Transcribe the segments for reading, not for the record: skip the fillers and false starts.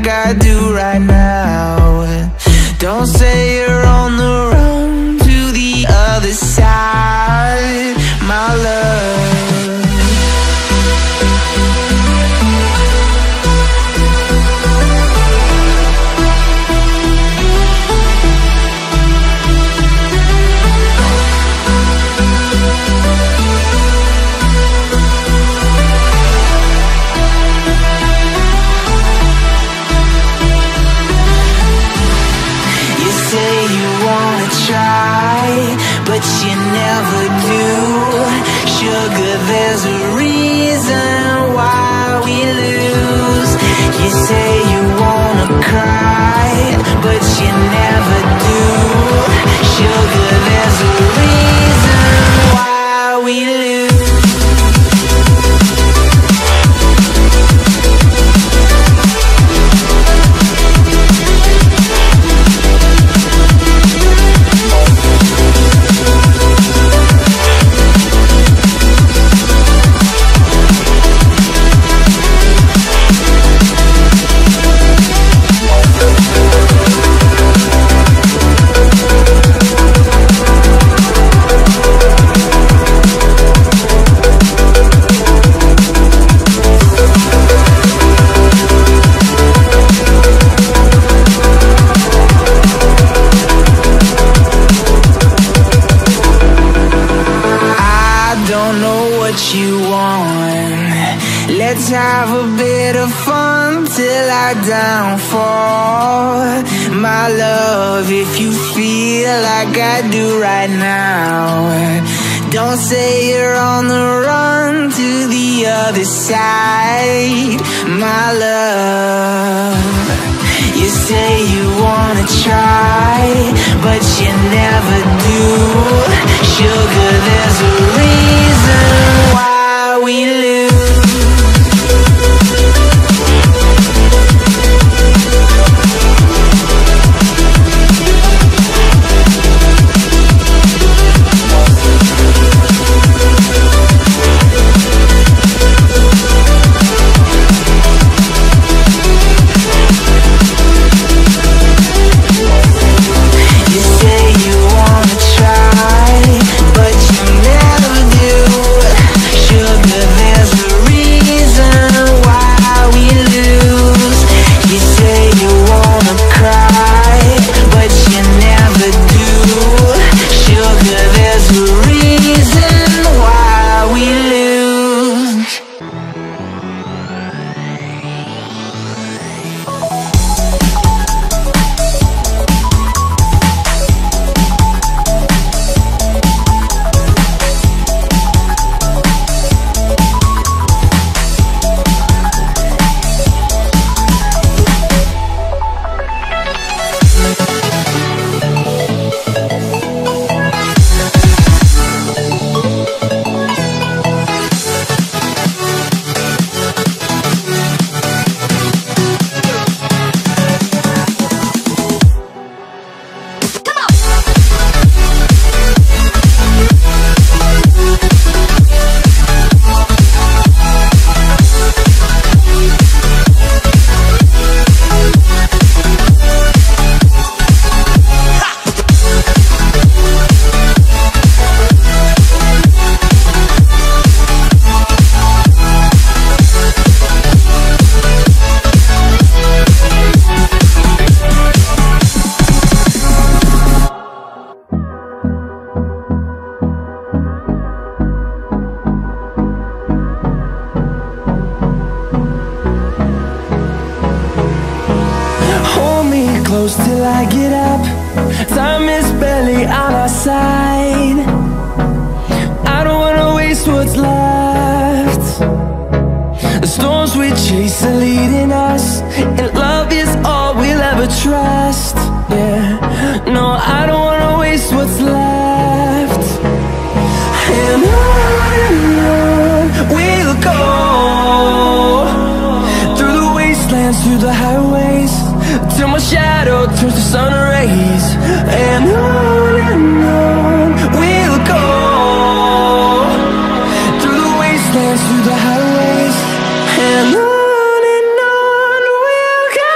like I do right now. Don't say you're on the run to the other side, my love. But you never do. Sugar, there's a reason why we lose. You say you wanna cry, but you never do. Sugar, there's a reason why we lose. Let's have a bit of fun till I downfall, my love. If you feel like I do right now, don't say you're on the run to the other side, my love. You say you wanna try, but you never do. Sugar, there's a reason why we lose. Close till I get up. Time is barely on our side. I don't wanna waste what's left. The storms we chase are leading us, and love is all we'll ever trust. Yeah, no, I don't wanna waste what's left. And on we'll go, through the wastelands, through the highways, till my shadow turns to sun rays. And on we'll go, through the wastelands, through the highways. And on we'll go.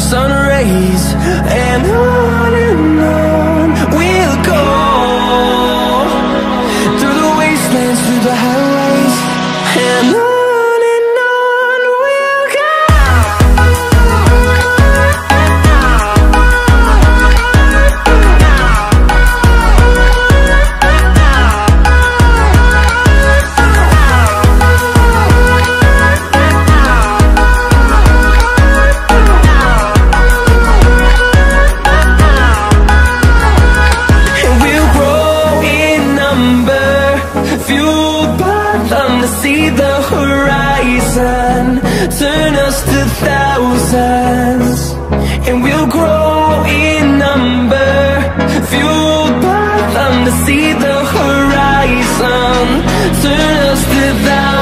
sun rays, and on we'll go, through the wastelands, through the highways, and on we'll go. See the horizon, turn us to thousands, and we'll grow in number, fueled by them to see the horizon, turn us to thousands.